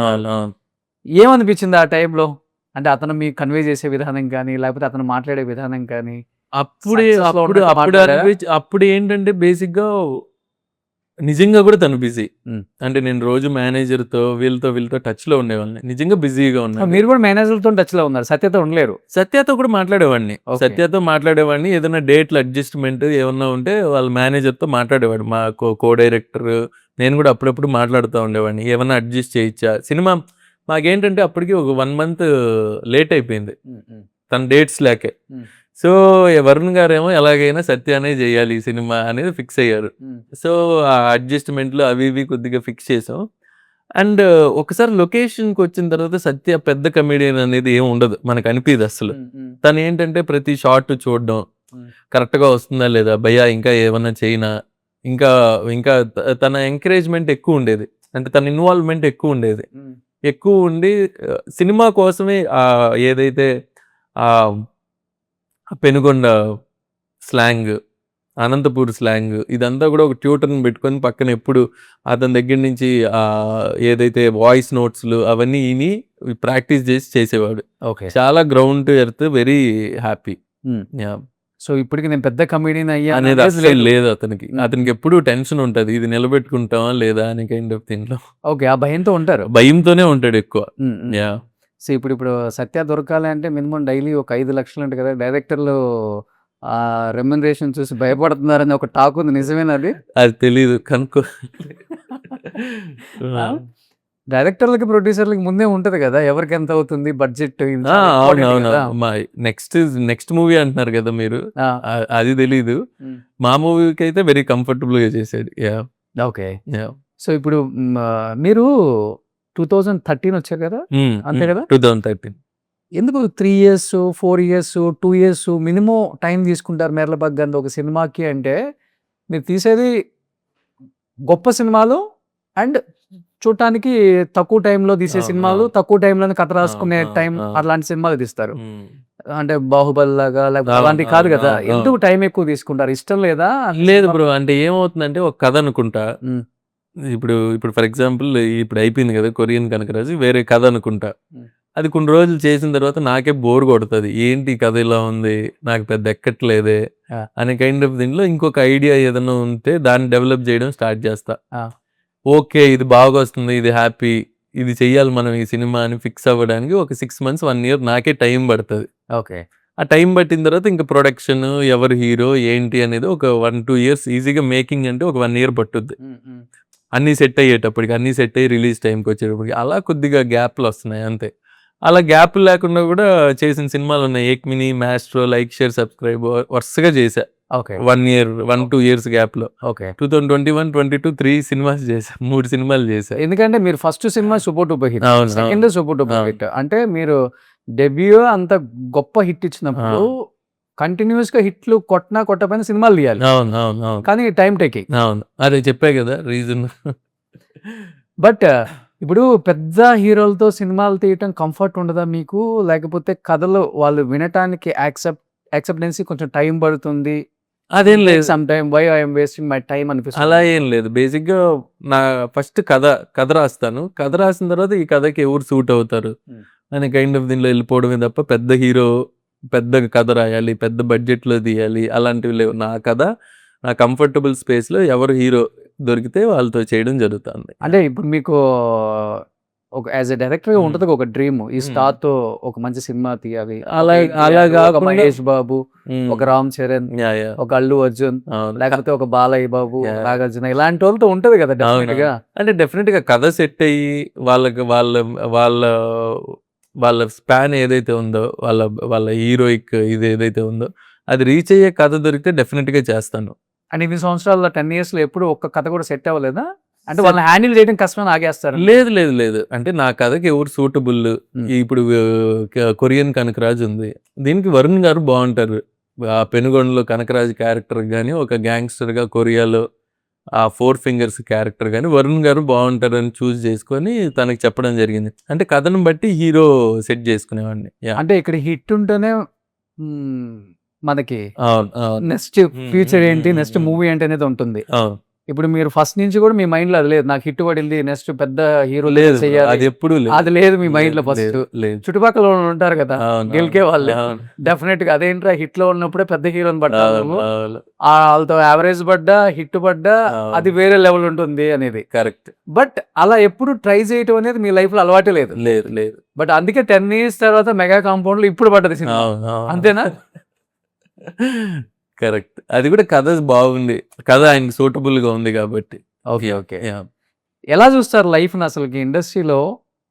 ఏమనిపించింది ఆ టైంలో? అంటే అతను మీకు కన్వే చేసే విధానం కానీ, లేకపోతే అతను మాట్లాడే విధానం కానీ? అప్పుడే Success లో అప్పుడు ఉన్నట్టు అప్పుడు మాట్లాడారా? అప్పుడు ఏంటంటే బేసిక్ గా నిజంగా కూడా తను బిజీ. Hmm. అంటే నేను రోజు మేనేజర్ తో వీళ్ళతో టచ్ లో ఉండేవాళ్ళని, నిజంగా బిజీగా ఉన్నాను. మీరు కూడా మేనేజర్లతో టచ్ లో ఉన్నారు, సత్యతో ఉండలేరు. సత్యతో కూడా మాట్లాడేవాడిని. Okay. సత్యతో మాట్లాడేవాడిని. ఏదైనా డేట్లు అడ్జస్ట్మెంట్ ఏమన్నా ఉంటే వాళ్ళ మేనేజర్తో మాట్లాడేవాడు. మా కో డైరెక్టర్ నేను కూడా అప్పుడప్పుడు మాట్లాడుతూ ఉండేవాడిని. ఏమన్నా అడ్జస్ట్ చేయొచ్చా సినిమా. మాకేంటంటే అప్పటికి ఒక 1 month లేట్ అయిపోయింది తన డేట్స్ లేకే. సో వరుణ్ గారేమో ఎలాగైనా సత్యానే చేయాలి ఈ సినిమా అనేది ఫిక్స్ అయ్యారు. సో ఆ అడ్జస్ట్మెంట్లు అవి ఇవి కొద్దిగా ఫిక్స్ చేసాం. అండ్ ఒకసారి లొకేషన్కి వచ్చిన తర్వాత సత్య పెద్ద కమెడియన్ అనేది ఏం ఉండదు, మనకు అనిపిది అసలు. తను ఏంటంటే ప్రతి షార్ట్ చూడడం, కరెక్ట్గా వస్తుందా లేదా, భయ్యా ఇంకా ఏమన్నా చేయనా, ఇంకా ఇంకా తన ఎంకరేజ్మెంట్ ఎక్కువ ఉండేది. అంటే తన ఇన్వాల్వ్మెంట్ ఎక్కువ ఉండేది. ఎక్కువ ఉండి సినిమా కోసమే ఏదైతే పెనుగొండ స్లాంగ్, అనంతపూర్ స్లాంగ్, ఇదంతా కూడా ఒక ట్యూటర్ని పెట్టుకొని పక్కన ఎప్పుడు అతని దగ్గర నుంచి ఏదైతే వాయిస్ నోట్స్లు అవన్నీ ఇని ప్రాక్టీస్ చేసేవాడు. ఓకే. చాలా ground to earth, very happy. So ఇప్పటికి నేను పెద్ద కమిడియన్ అయ్యా అనేది అసలు లేదు అతనికి. అతనికి ఎప్పుడు టెన్షన్ ఉంటది, ఇది నిలబెట్టుకుంటామా లేదా అని కైండ్ ఆఫ్ దీంట్లో. ఓకే, ఆ భయంతో ఉంటారు. భయంతోనే ఉంటాడు ఎక్కువ. యా. సో ఇప్పుడు సత్య దొరకాలి అంటే మినిమం డైలీ ఒక 5 లక్షలు ఉంటుంది కదా. డైరెక్టర్లు ఆ రెమ్యునరేషన్ చూసి భయపడుతున్నారని ఒక టాక్ ఉంది, నిజమేనా అది? అది తెలీదు, కనుక్కో. డైరెక్టర్లకి ప్రొడ్యూసర్లకి ముందే ఉంటది కదా ఎవరికి ఎంత అవుతుంది బడ్జెట్. అవునవును. మా నెక్స్ట్ మూవీ అంటున్నారు కదా మీరు, అది తెలీదు. మా మూవీకి అయితే వెరీ కంఫర్టబుల్ గా చేసాడు. యా. ఓకే. సో ఇప్పుడు మీరు 2013 వచ్చారు కదా, అంతే కదా? 2013. ఎందుకు 3 years 4 years 2 years minimum time తీసుకుంటారు మేర్లబాగ్ గంధ ఒక సినిమాకి? అంటే మీరు తీసేది గొప్ప సినిమాలు అండ్ చూడటానికి తక్కువ టైంలో తీసే సినిమాలు, తక్కువ టైంలోనే కథ రాసుకునే టైం, అలాంటి సినిమాలు తీస్తారు. అంటే బాహుబలి లాగా లేకపోతే అలాంటివి కాదు కదా. ఎందుకు టైం ఎక్కువ తీసుకుంటారు? ఇష్టం లేదా? లేదు బ్రో, అంటే ఏమవుతుందంటే ఒక కథ అనుకుంటా. ఇప్పుడు ఫర్ ఎగ్జాంపుల్ ఇప్పుడు అయిపోయింది కదా కొరియన్ కనకరాజు, వేరే కథ అనుకుంటా. అది కొన్ని రోజులు చేసిన తర్వాత నాకే బోర్ కొడుతుంది, ఏంటి కథ ఇలా ఉంది, నాకు పెద్ద ఎక్కట్లేదే అనే కైండ్ ఆఫ్ దీంట్లో ఇంకొక ఐడియా ఏదైనా ఉంటే దాన్ని డెవలప్ చేయడం స్టార్ట్ చేస్తా. ఓకే, ఇది బాగా వస్తుంది, ఇది హ్యాపీ, ఇది చెయ్యాలి మనం ఈ సినిమా అని ఫిక్స్ అవ్వడానికి ఒక 6 months 1 year నాకే టైం పడుతుంది. ఓకే. ఆ టైం పట్టిన తర్వాత ఇంకా ప్రొడక్షన్, ఎవరు హీరో ఏంటి అనేది ఒక 1-2 years ఈజీగా. మేకింగ్ అంటే ఒక 1 year పట్టుద్ది అన్నీ సెట్ అయ్యేటప్పటికి, అన్నీ సెట్ అయ్యి రిలీజ్ టైంకి వచ్చేటప్పటికి. అలా కొద్దిగా గ్యాప్లు వస్తున్నాయి అంతే. అలా గ్యాప్ లేకుండా కూడా చేసిన సినిమాలు ఉన్నాయి. ఏక్మిని, మాస్ట్రో, లైక్, షేర్, సబ్స్క్రైబ్ వరుసగా చేశా. ఓకే. 1-2 years గ్యాప్ లో. ఓకే. 2021, 22 3 సినిమాస్ చేశా, 3 సినిమాలు చేశా. ఎందుకంటే మీరు first cinema super duper hit, అవును, సెకండ్ సూపర్ డూపర్ హిట్. అంటే మీరు డెబ్యూ అంత గొప్ప హిట్ ఇచ్చినప్పుడు కంటిన్యూస్ గా హిట్లు కొట్టపోయిన సినిమాలు తీయాలి. అవును అవును అవును. కానీ టైం టేకింగ్. అవును, అదే చెప్పా కదా రీజన్. బట్ ఇప్పుడు పెద్ద హీరోలతో సినిమాలు తీయటం కంఫర్ట్ ఉండదా మీకు? లేకపోతే కథలు వాళ్ళు వినటానికి యాక్సెప్టెన్సీ కొంచెం టైం పడుతుంది, అదేం లేదు, some time why I'm wasting my time అనిపిస్తుంది. అలా ఏం లేదు. బేసిక్ గా నా ఫస్ట్ కథ రాస్తాను. కథ రాసిన తర్వాత ఈ కథకి ఎవరు సూట్ అవుతారు అనే కైండ్ ఆఫ్ దీనిలో వెళ్ళిపోవడమే తప్ప పెద్ద హీరో పెద్ద కథ రాయాలి, పెద్ద బడ్జెట్ లో తీయాలి అలాంటివి లేవు. నా కథ నా కంఫర్టబుల్ స్పేస్ లో ఎవరు హీరో దొరికితే వాళ్ళతో చేయడం జరుగుతుంది. అంటే ఇప్పుడు మీకు ఒక యాజ్ ఎ డైరెక్టర్ గా ఉంటుంది ఒక డ్రీమ్, ఈ స్టార్ తో ఒక మంచి సినిమా తీయాలి, అలా ఒక కాకుండా- మహేష్ బాబు, ఉమ్. ఒక రామ్ చరణ్, యా, యా. ఒక అల్లు అర్జున్, అవును. లేకపోతే ఒక బాలయ్య బాబు, Yeah. నాగార్జున, ఇలాంటి వాళ్ళతో ఉంటది కదా అవును. డెఫినెట్ గా. అంటే డెఫినెట్ గా కథ సెట్ అయ్యి వాళ్ళకి వాళ్ళ వాళ్ళ స్పాన్ ఏదైతే ఉందో వాళ్ళ హీరోయిక్ ఇది ఏదైతే ఉందో అది రీచ్ అయ్యే కథ దొరికితే డెఫినెట్ గా చేస్తాను. అండ్ ఇన్ని సంవత్సరాల్లో 10 years లో ఎప్పుడు ఒక్క కథ కూడా సెట్ అవ్వలేదా? అంటే వాళ్ళని హ్యాండిల్ చేయడం కష్టమని ఆగేస్తారు. లేదు అంటే నా కథకి ఎవరు సూటబుల్. ఇప్పుడు కొరియన్ కనకరాజు ఉంది, దీనికి వరుణ్ గారు బాగుంటారు. ఆ పెనుగొండలో కనకరాజు క్యారెక్టర్ కానీ ఒక గ్యాంగ్స్టర్ గా కొరియాలో ఆ 4 fingers క్యారెక్టర్ కానీ వరుణ్ గారు బాగుంటారు అని చూస్ చేసుకొని తనకి చెప్పడం జరిగింది. అంటే కథను బట్టి హీరో సెట్ చేసుకునేవాడిని. Yeah. అంటే ఇక్కడ హిట్ ఉంటేనే మ్మ్, మనకి అవును. నెక్స్ట్ ఫ్యూచర్ ఏంటి, నెక్స్ట్ మూవీ ఏంటి అనేది ఉంటుంది. అవును. ఇప్పుడు మీరు ఫస్ట్ నుంచి కూడా మీ మైండ్ లో అది లేదు, నాకు హిట్ పడింది నెక్స్ట్ పెద్ద హీరో లేదు చేయాలి, అది ఎప్పుడు అది లేదు మీ మైండ్ లో ఫస్ట్. లేదు. చుట్టుపక్కల వాళ్ళు ఉంటారు కదా అవును, గెలికే వాళ్ళు, అవును. డెఫినెట్ గా అదేంట్రా హిట్ లో ఉన్నప్పుడే పెద్ద హీరోని పడ్డావు, అవును. వాళ్ళతో యావరేజ్ పడ్డా హిట్ పడ్డా అవును. అది వేరే లెవెల్ ఉంటుంది అనేది. కరెక్ట్. బట్ అలా ఎప్పుడు ట్రై చేయటం అనేది మీ లైఫ్ లో అలవాటే లేదు. లేదు. బట్ అందుకే 10 years తర్వాత మెగా కాంపౌండ్ లో ఇప్పుడు పడ్డది సినిమా. అవును. అంతేనా? కరెక్ట్. అది కూడా కథ బాగుంది, కథ ఆయనకి సూటబుల్ గా ఉంది కాబట్టి. ఓకే. Yeah. ఎలా చూస్తారు లైఫ్ ని అసలుకి? ఇండస్ట్రీలో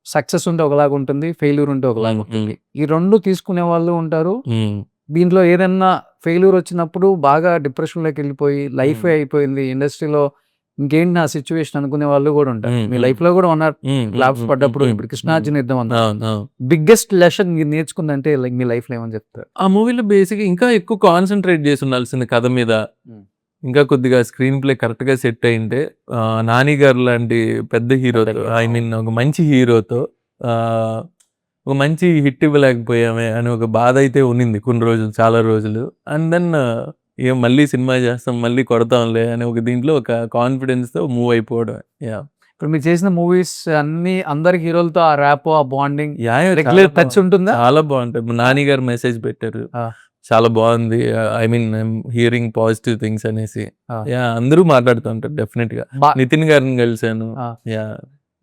సక్సెస్ ఉంటే ఒకలాగా ఉంటుంది, ఫెయిల్యూర్ ఉంటే ఒకలాగా ఉంటుంది. ఈ రెండు తీసుకునే వాళ్ళు ఉంటారు. Mm. దీంట్లో ఏదన్నా ఫెయిల్యూర్ వచ్చినప్పుడు బాగా డిప్రెషన్లోకి వెళ్ళిపోయి లైఫ్ అయిపోయింది ఇండస్ట్రీలో, ఇంకేంటి నా సిచ్యువేషన్ అనుకునే వాళ్ళు కూడా ఉంటారు. మీ లైఫ్ లో కూడా ఉన్నారు లాబ్స్ పడ్డప్పుడు. ఇప్పుడు కృష్ణార్జున యుద్ధం అన్న అవును. బిగ్గెస్ట్ లెసన్ మీరు నేర్చుకుందంటే లైక్ మీ లైఫ్ లో ఏమని చెప్తారు? ఆ మూవీలో బేసిక్ ఇంకా ఎక్కువ కాన్సన్ట్రేట్ చేసి ఉండాల్సింది కథ మీద. Mm. ఇంకా కొద్దిగా స్క్రీన్ ప్లే కరెక్ట్ గా సెట్ అయింటే నాని గారు లాంటి పెద్ద హీరోతో, ఐ మీన్ ఒక మంచి హీరోతో ఒక మంచి హిట్ ఇవ్వలేకపోయామే అని ఒక బాధ అయితే ఉన్నింది కొన్ని రోజులు, చాలా రోజులు. అండ్ దెన్ ఏం మళ్ళీ సినిమా చేస్తాం, మళ్ళీ కొడతాంలే అని ఒక దీంట్లో ఒక కాన్ఫిడెన్స్ తో మూవ్ అయిపోవడం. ఇప్పుడు మీరు చేసిన మూవీస్ అన్ని అందరి హీరోలతో ఆ ర్యాప్, ఆ బాండింగ్, యా, రెగ్యులర్ టచ్ ఉంటుందా? చాలా బాగుంటుంది. నాని గారు మెసేజ్ పెట్టారు, ఆ. చాలా బాగుంది, I mean hearing positive things అనేసి. ఆ. యా, అందరూ మాట్లాడుతుంటారు డెఫినెట్ గా. బా- నితిన్ గారిని కలిశాను. ఆ. యా,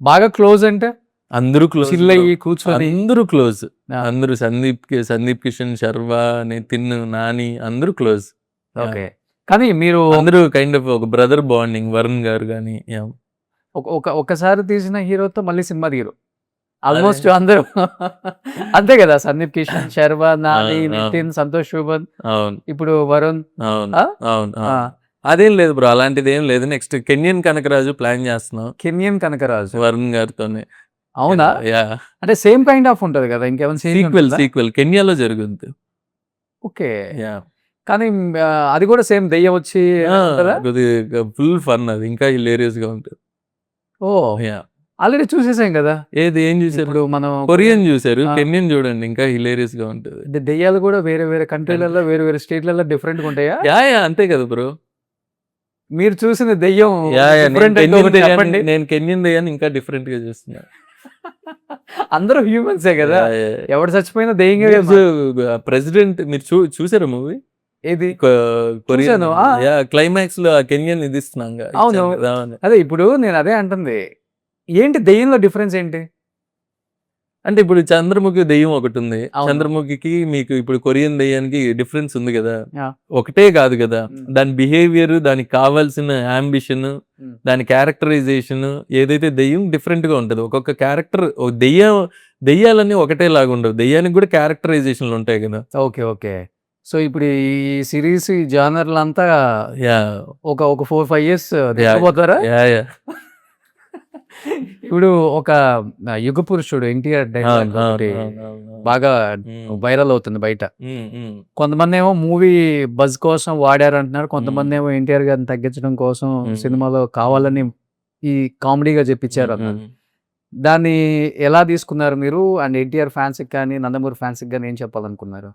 బాగా క్లోజ్ అంటే అందరూ క్లోజ్, చిల్ అయ్యి కూర్చొని అందరూ క్లోజ్. ఆ. అందరూ సందీప్ కిషన్, శర్వ, నితిన్, నాని అందరూ క్లోజ్. ఓకే. కానీ మీరు అందరూ కైండ్ ఆఫ్ ఒక బ్రదర్ బాండింగ్. వరుణ్ గారు కానీ ఒకసారి తీసిన హీరోతో మళ్ళీ సినిమా తీయరు ఆల్మోస్ట్ అందరూ. అంతే కదా, సందీప్ కిషన్, శర్వ, నాని, నితిన్, సంతోష్ శోభన్, అవును ఇప్పుడు వరుణ్. అవును ఆ? అవును. ఆ, అదేం లేదు బ్రో, అలాంటిది ఏం లేదు. నెక్స్ట్ కెన్యన్ కనకరాజు ప్లాన్ చేస్తున్నాం కెన్యన్ కనకరాజు. వరుణ్ గారితోనే. అవునా? యా, అంటే సేమ్ కైండ్ ఆఫ్ ఉంటది కదా, ఇంకేమైనా సీక్వెల్ కెన్యాలో జరుగుతుంది. ఓకే. యా, కానీ అది కూడా సేమ్ దెయ్యం వచ్చి ఉంటదా? ఫుల్ ఫన్, అది ఇంకా హిలేరియస్ గా ఉంటుంది. ఓ, యా, ఆల్రెడీ చూసేసాం కదా. ఏం చూసారు? ఇప్పుడు మనం కొరియన్ చూసారు, ఆ. కెన్యన్ చూడండి, ఇంకా హిలేరియస్ గా ఉంటుంది. దెయ్యాలు కూడా వేరే వేరే కంట్రీలలో వేరే వేరే స్టేట్లలో డిఫరెంట్ గా ఉంటాయా? యా, అంతే కదా బ్రో. మీరు చూసిన దెయ్యం యా, different అంటే ఒకటి చెప్పండి. నేను కెన్యన్ దయ్యాన్ని ఇంకా డిఫరెంట్ గా చూస్తున్నా. అందరూ హ్యూమన్సే కదా, ఎవడు చచ్చిపోయినా దెయ్యంగా ప్రెసిడెంట్ మీరు చూసారా మూవీ? ఏది? కొరియన్. చూశాను, ఆ. యా, క్లైమాక్స్ లో కెన్యన్ ఇది ఇస్తున్నాం. అవును. అదే ఇప్పుడు నేను అదే అంటుంది, ఏంటి దెయ్యంలో డిఫరెన్స్ ఏంటి? అంటే ఇప్పుడు చంద్రముఖి దెయ్యం ఒకటి ఉంది. అవును. చంద్రముఖికి మీకు ఇప్పుడు కొరియన్ దెయ్యానికి డిఫరెన్స్ ఉంది కదా. యా. ఒకటే కాదు కదా, మ్. దాని బిహేవియర్, దానికి కావాల్సిన అంబిషన్, మ్. దాని క్యారెక్టరైజేషన్ ఏదైతే దెయ్యం డిఫరెంట్ గా ఉంటది. ఒక్కొక్క క్యారెక్టర్, దెయ్యాలన్నీ ఒకటే లాగా ఉండవు, దెయ్యానికి కూడా క్యారెక్టరైజేషన్లు ఉంటాయి కదా. ఓకే. ఓకే. సో ఇప్పుడు ఈ సిరీస్, ఈ జానర్లు అంతా యా, ఒక 4-5 years పోతారా? యా. ఇప్పుడు ఒక యుగ పురుషుడు ఎన్టీఆర్ డైలాగ్ ఒకటి బాగా వైరల్ అవుతుంది బయట. కొంతమంది ఏమో మూవీ బజ్ కోసం వాడారు అంటున్నారు, కొంతమంది ఏమో ఎన్టీఆర్ గారిని తగ్గించడం కోసం సినిమాలో కావాలని ఈ కామెడీగా చెప్పించారు అన్నారు. దాన్ని ఎలా తీసుకున్నారు మీరు? అండ్ ఎన్టీఆర్ ఫ్యాన్స్ కానీ నందమూరి ఫ్యాన్స్ కానీ ఏం చెప్పాలనుకున్నారు?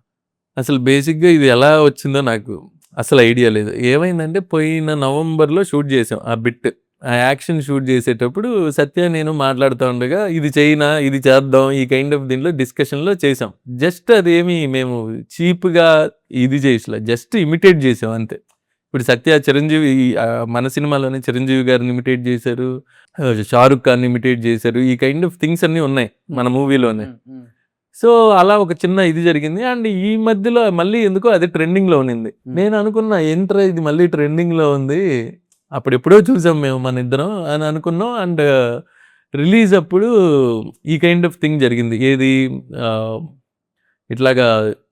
అసలు బేసిక్ గా ఇది ఎలా వచ్చిందో నాకు అసలు ఐడియా లేదు. ఏమైందంటే పోయిన నవంబర్లో షూట్ చేసాం ఆ బిట్. ఆ యాక్షన్ షూట్ చేసేటప్పుడు సత్య నేను మాట్లాడుతూ ఉండగా ఇది చేయనా, ఇది చేద్దాం, ఈ కైండ్ ఆఫ్ దీంట్లో డిస్కషన్లో చేసాం. జస్ట్ అదేమి మేము చీప్గా ఇది చేసలే, జస్ట్ ఇమిటేట్ చేసాం అంతే. ఇప్పుడు సత్య చిరంజీవి మన సినిమాలోనే చిరంజీవి గారిని ఇమిటేట్ చేశారు, షారుఖ్ ఖాన్ ఇమిటేట్ చేశారు, ఈ కైండ్ ఆఫ్ థింగ్స్ అన్నీ ఉన్నాయి మన మూవీలోనే. సో అలా ఒక చిన్న ఇది జరిగింది. అండ్ ఈ మధ్యలో మళ్ళీ ఎందుకో అది ట్రెండింగ్లో ఉన్నింది. నేను అనుకున్నా ఏంట్రా ఇది మళ్ళీ ట్రెండింగ్లో ఉంది, అప్పుడు ఎప్పుడో చూసాం మేము మన ఇద్దరం అని అనుకున్నాం. అండ్ రిలీజ్ అప్పుడు ఈ కైండ్ ఆఫ్ థింగ్ జరిగింది. ఏది ఇట్లాగా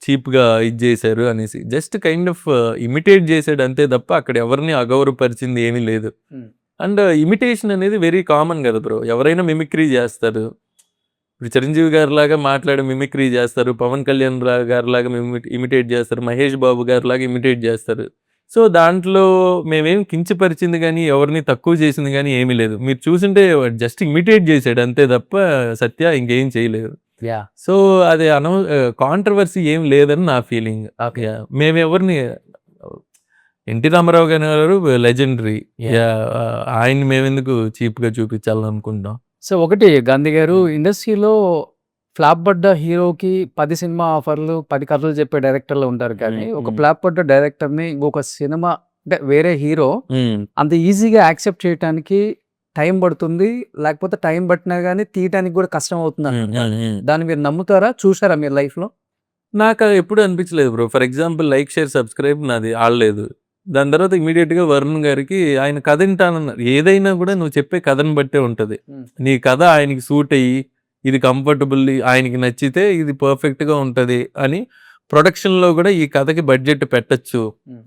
చీప్గా ఇది చేశారు అనేసి, జస్ట్ కైండ్ ఆఫ్ ఇమిటేట్ చేశాడు అంతే తప్ప అక్కడ ఎవరిని అగౌరవపరిచింది ఏమీ లేదు. అండ్ ఇమిటేషన్ అనేది వెరీ కామన్ కదా బ్రో, ఎవరైనా మిమిక్రీ చేస్తారు. ఇప్పుడు చిరంజీవి గారి లాగా మాట్లాడి మిమిక్రీ చేస్తారు, పవన్ కళ్యాణ్ గారి లాగా ఇమిటేట్ చేస్తారు, మహేష్ బాబు గారి లాగా ఇమిటేట్ చేస్తారు. సో దాంట్లో మేమేం కించపరిచింది కానీ ఎవరిని తక్కువ చేసింది కానీ ఏమీ లేదు. మీరు చూసింటే జస్ట్ ఇమిటేట్ చేశాడు అంతే తప్ప సత్య ఇంకేం చేయలేదు. సో అది కాంట్రవర్సీ ఏం లేదని నా ఫీలింగ్. మేము ఎవరిని ఎన్టీ రామారావు గారు లెజెండరీ, ఆయన్ని మేమెందుకు చీప్గా చూపించాలనుకుంటాం. సో ఒకటి గాంధీ గారు, ఇండస్ట్రీలో ఫ్లాప్ పడ్డ హీరోకి 10 సినిమా ఆఫర్లు, 10 కథలు చెప్పే డైరెక్టర్లు ఉంటారు. కానీ ఒక ఫ్లాప్ పడ్డ డైరెక్టర్ని ఇంకొక సినిమా అంటే వేరే హీరో అంత ఈజీగా యాక్సెప్ట్ చేయడానికి టైం పడుతుంది, లేకపోతే టైం పట్టినా కానీ తీయటానికి కూడా కష్టం అవుతుంది. దాన్ని మీరు నమ్ముతారా, చూసారా మీరు లైఫ్లో? నాకు ఎప్పుడు అనిపించలేదు bro. For example like, share, subscribe నాది ఆడలేదు. దాని తర్వాత ఇమీడియట్గా వరుణ్ గారికి ఆయన కథ వింటానన్నారు. ఏదైనా కూడా నువ్వు చెప్పే కథను బట్టే ఉంటుంది. నీ కథ ఆయనకి సూట్ అయ్యి ఇది కంఫర్టబుల్, ఆయనకి నచ్చితే ఇది పర్ఫెక్ట్గా ఉంటుంది అని ప్రొడక్షన్లో కూడా ఈ కథకి బడ్జెట్ పెట్టచ్చు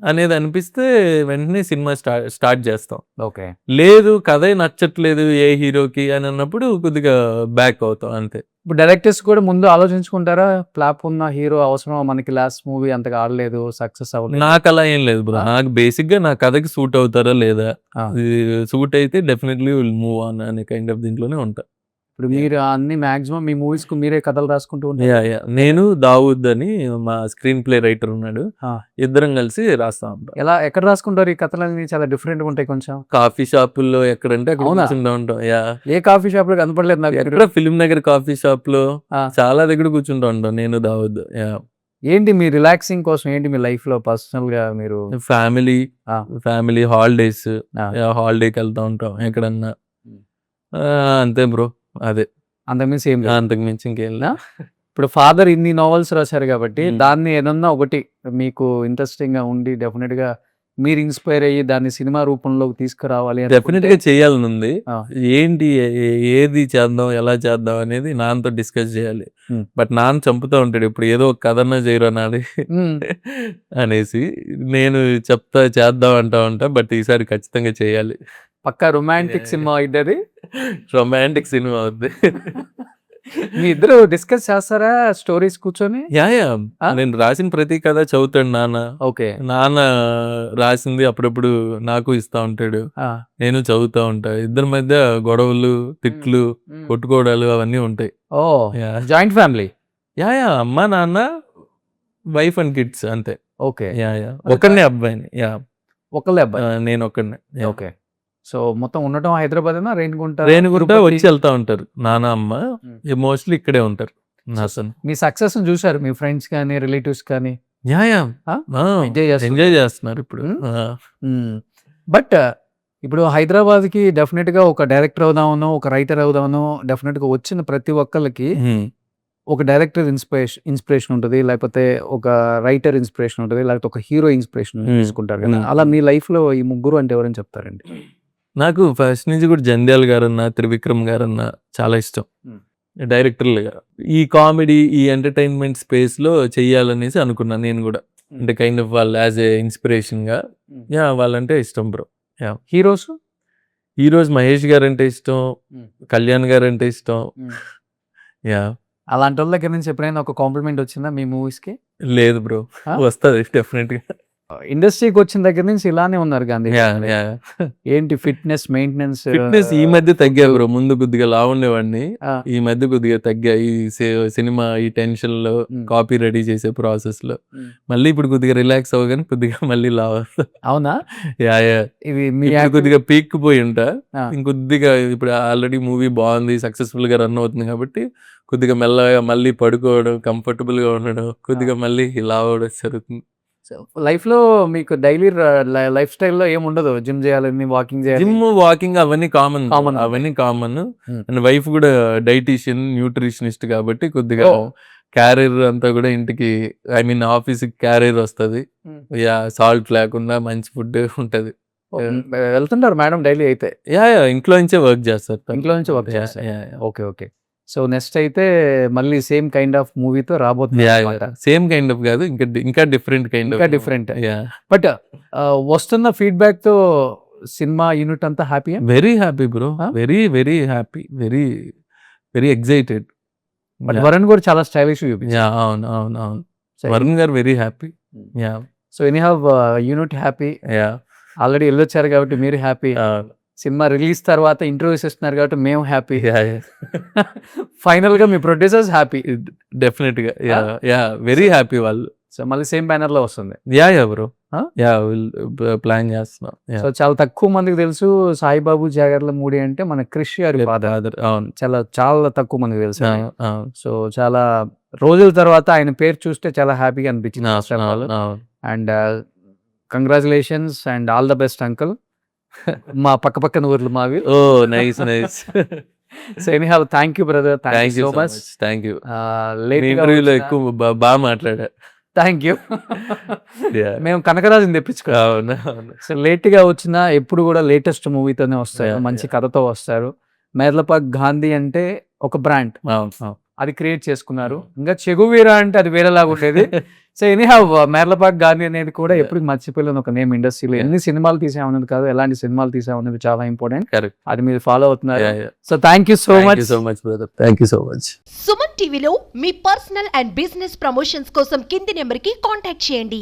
అనేది అనిపిస్తే వెంటనే సినిమా స్టార్ట్ చేస్తాం. ఓకే, లేదు కథే నచ్చట్లేదు ఏ హీరోకి అని అన్నప్పుడు కొద్దిగా బ్యాక్ అవుతాం అంతే. ఇప్పుడు డైరెక్టర్స్ కూడా ముందు ఆలోచించుకుంటారా, ఫ్లాప్ ఉన్న హీరో అవసరం మనకి, లాస్ట్ మూవీ అంతగా ఆడలేదు, సక్సెస్ అవ్వలేదు? నాకు అలా ఏం లేదు బ్రో. నాకు బేసిక్గా నా కథకి సూట్ అవుతారా లేదా, సూట్ అయితే డెఫినెట్లీ విల్ మూవ్ ఆన్ అనే కైండ్ ఆఫ్ దీంట్లోనే ఉంటా. ఇప్పుడు మీరు అన్ని మాక్సిమం మీ మూవీస్ కు మీరే కథలు రాసుకుంటూ ఉంటారు? నేను దావూద్ అని మా స్క్రీన్ ప్లే రైటర్ ఉన్నాడు, ఇద్దరం కలిసి రాస్తా ఉంటాం. ఎలా, ఎక్కడ రాసుకుంటారు ఈ కథలన్నీ? చాలా డిఫరెంట్ గా ఉంటాయి కొంచెం. కాఫీ షాపుల్లో ఎక్కడంటే అక్కడ కూర్చుంటా ఉంటాం. ఏ కాఫీ షాప్ లో కనపడలేదు నాకు. ఎక్కడ ఫిల్మ్ నగర్ కాఫీ షాప్ లో చాలా దగ్గర కూర్చుంటా ఉంటాం నేను దావూద్. ఏంటి మీ రిలాక్సింగ్ కోసం, ఏంటి మీ లైఫ్ లో పర్సనల్ గా మీరు? ఫ్యామిలీ హాలిడేకి వెళ్తా ఉంటాం ఎక్కడన్నా, అంతే బ్రో. అదే, అంతకుమించి ఇంకేం. ఇప్పుడు ఫాదర్ ఇన్ని నావెల్స్ రాశారు కాబట్టి దాన్ని ఏదన్నా ఒకటి మీకు ఇంట్రెస్టింగ్ గా ఉండి డెఫినెట్ గా మీరు ఇన్స్పైర్ అయ్యి దాన్ని సినిమా రూపంలోకి తీసుకురావాలి డెఫినెట్ గా చేయాలని ఉంది. ఏంటి, ఏది చేద్దాం, ఎలా చేద్దాం అనేది నాన్నతో డిస్కస్ చేయాలి. బట్ నాన్న చంపుతూ ఉంటాడు ఇప్పుడు, ఏదో ఒక కథన్నా చేయరు అనాలి అనేసి. నేను చెప్తా చేద్దాం అంటా ఉంటా, బట్ ఈసారి ఖచ్చితంగా చేయాలి. పక్కా రొమాంటిక్ సినిమా అవుతుంది. రొమాంటిక్ సినిమా అవుద్ది. మీ ఇద్దరు డిస్కస్ చేస్తారా స్టోరీస్ కూర్చొని? నేను రాసిన ప్రతి కథ చదువుతాడు నాన్న. ఓకే, నాన్న రాసింది అప్పుడప్పుడు నాకు ఇస్తా ఉంటాడు, నేను చదువుతా ఉంటా. ఇద్దరి మధ్య గొడవలు, తిట్లు, కొట్టుకోవడాలు అవన్నీ ఉంటాయి. ఓ, జాయింట్ ఫ్యామిలీ? అమ్మ, నాన్న, వైఫ్ అండ్ కిడ్స్ అంతే. ఓకే, ఒకరినే అబ్బాయిని. ఒకళ్ళే అబ్బాయి? నేను ఒకరినే. ఓకే, సో మొత్తం ఉండటం హైదరాబాద్? రేణిగుంట వచ్చి వెళ్తా ఉంటారు నాన్న అమ్మ, మోస్ట్లీ ఇక్కడే ఉంటారు. మీ సక్సెస్ చూసారు మీ ఫ్రెండ్స్ కానీ రిలేటివ్స్ కానీ? ఎంజాయ్ చేస్తున్నారు ఇప్పుడు. బట్ ఇప్పుడు హైదరాబాద్ కి డెఫినెట్ గా ఒక డైరెక్టర్ అవుదామనో, ఒక రైటర్ అవుదామనో డెఫినెట్ గా వచ్చిన ప్రతి ఒక్కరికి ఒక డైరెక్టర్ ఇన్స్పిరేషన్ ఉంటుంది, లేకపోతే ఒక రైటర్ ఇన్స్పిరేషన్ ఉంటుంది, లేకపోతే ఒక హీరో ఇన్స్పిరేషన్ తీసుకుంటారు కదా. అలా మీ లైఫ్ లో ఈ ముగ్గురు అంటే ఎవరైనా చెప్తారండి? నాకు ఫస్ట్ నుంచి కూడా జంధ్యాల గారన్నా, త్రివిక్రమ్ గారన్నా చాలా ఇష్టం డైరెక్టర్లుగా. ఈ కామెడీ, ఈ ఎంటర్టైన్మెంట్ స్పేస్ లో చెయ్యాలనేసి అనుకున్నాను నేను కూడా. అంటే కైండ్ ఆఫ్ వాళ్ళు యాజ్ ఏ ఇన్స్పిరేషన్ గా వాళ్ళంటే ఇష్టం బ్రో. హీరోస్ మహేష్ గారు అంటే ఇష్టం, కళ్యాణ్ గారు అంటే ఇష్టం. అలాంటి వాళ్ళ దగ్గర నుంచి ఎప్పుడైనా ఒక కాంప్లిమెంట్ వచ్చిందా మీ మూవీస్ కి? లేదు బ్రో, వస్తుంది డెఫినెట్ గా. ఇండస్ట్రీకి వచ్చిన దగ్గర నుంచి ఇలానే ఉన్నారు గాంధీ. యా ఏంటి ఫిట్నెస్ మెయింటెనెన్స్? ఫిట్నెస్ ఈ మధ్య తగ్గా బ్రో. ముందు కొద్దిగా లావు ఉండేవాడిని, ఆ. ఈ మధ్య కొద్దిగా తగ్గా. ఈ సినిమా ఈ టెన్షన్ లో, కాపీ రెడీ చేసే ప్రాసెస్ లో మళ్ళీ ఇప్పుడు కొద్దిగా రిలాక్స్ అవ్వగానే కొద్దిగా మళ్ళీ లావు. అవునా? యా ఇవి మీ ఇప్పుడు కొద్దిగా పీక్ పోయి ఉంటా. ఆ. ఇంకొద్దిగా ఇప్పుడు ఆల్రెడీ మూవీ బాగుంది, సక్సెస్ఫుల్ గా రన్ అవుతుంది కాబట్టి కొద్దిగా మెల్లగా మళ్ళీ పడుకోవడం, కంఫర్టబుల్ గా ఉండడం, కొద్దిగా మళ్ళీ లావు అవడం జరుగుతుంది. లైఫ్ లో మీకు డైలీ లైఫ్ స్టైల్లో ఏముండదు? జిమ్ చేయాలని, వాకింగ్ చేయాలి? జిమ్, వాకింగ్ అవన్నీ కామన్, Common. అవన్నీ కామన్. Hmm. అండ్ వైఫ్ కూడా డైటీషియన్, న్యూట్రిషనిస్ట్ కాబట్టి కొద్దిగా Oh. క్యారియర్ అంతా కూడా ఇంటికి, ఐ మీన్ ఆఫీస్ క్యారియర్ వస్తుంది. యా, సాల్ట్ లేకుండా మంచి ఫుడ్ ఉంటది. వెళ్తుంటారు మేడం డైలీ అయితే? యా ఇంట్లో నుంచే వర్క్ చేస్తారు. ఇంట్లో నుంచి వర్క్ Yeah, చేస్తారు. yeah, yeah. Okay okay. So next అయితే మళ్ళీ సేమ్ కైండ్ ఆఫ్ మూవీతో రాబోతుంది. సేమ్ కైండ్ ఆఫ్ కాదు, ఇంకా డిఫరెంట్ కైండ్ ఆఫ్. ఇంకా different. యా, బట్ వస్తున్న ఫీడ్బ్యాక్ తో సినిమా యూనిట్ అంతా happy? Very happy bro, Huh? Very very happy, very very excited. But Varun కూడా చాలా స్టైలిష్ చూపించారు. యా, అవును అవును అవును. Varun garu very happy. Yeah so anyhow unit happy. Yeah already వెళ్ళొచ్చారు కాబట్టి మీరు హ్యాపీ. సినిమా రిలీజ్ తర్వాత ఇంటర్వ్యూస్ ఇస్తున్నారు కాబట్టి మేము హ్యాపీ. ఫైనల్ గా మీ ప్రొడ్యూసర్స్ హ్యాపీ. డెఫినెట్ గా. యా యా వెరీ హ్యాపీ వాళ్ళు. సో మళ్ళీ సేమ్ బ్యానర్ లో వస్తుంది. Yeah yeah bro. Huh? Yeah plan చేస్తున్నాం. సో చాలా తక్కువ మందికి తెలుసు సాయిబాబు జాగర్ల మూడి అంటే మన క్రిష్ గారి ఫాదర్. అవును చాలా తక్కువ మందికి తెలుసు. అవును సో చాలా రోజుల తర్వాత ఆయన పేరు చూస్తే చాలా హ్యాపీగా అనిపించింది. అవును. And congratulations and all the best uncle. మా పక్కన ఊర్లు మావి. Oh nice nice. So anyhow thank you brother. Thank you so so much. Much. Thank you. ఇంటర్వ్యూలో ఎక్కువ బాగా మాట్లాడా. Thank you. Yeah. మేము కనకరాజుని తెప్పించుకో. అవును అవును. సో లేట్ గా వచ్చినా ఎప్పుడు కూడా లేటెస్ట్ మూవీతోనే వస్తారు. Yeah, మంచి yeah. కథతో వస్తారు. మేర్లపాక్ గాంధీ అంటే ఒక బ్రాండ్, అవును. అది క్రియేట్ చేసుకున్నారు. ఇంకా చెగువీరా అంటే అది వేరేలాగా ఉండేది. సో ఎనీ హ్యావ్ మేర్లపాక్ గాంధీ అనేది కూడా ఎప్పుడు మర్చిపోలేని ఒక నేమ్ ఇండస్ట్రీలో. ఎన్ని సినిమాలు తీసామన్నది కాదు, ఎలాంటి సినిమాలు తీసామన్నది చాలా ఇంపార్టెంట్. Correct. అది మీరు ఫాలో అవుతున్నారు. Yeah, yeah. So thank you so Thank much. you so much brother. Thank you so much. Suman టీవీలో మీ పర్సనల్ అండ్ బిజినెస్ ప్రమోషన్స్ కోసం కింది నెంబర్కి కాంటాక్ట్ చేయండి.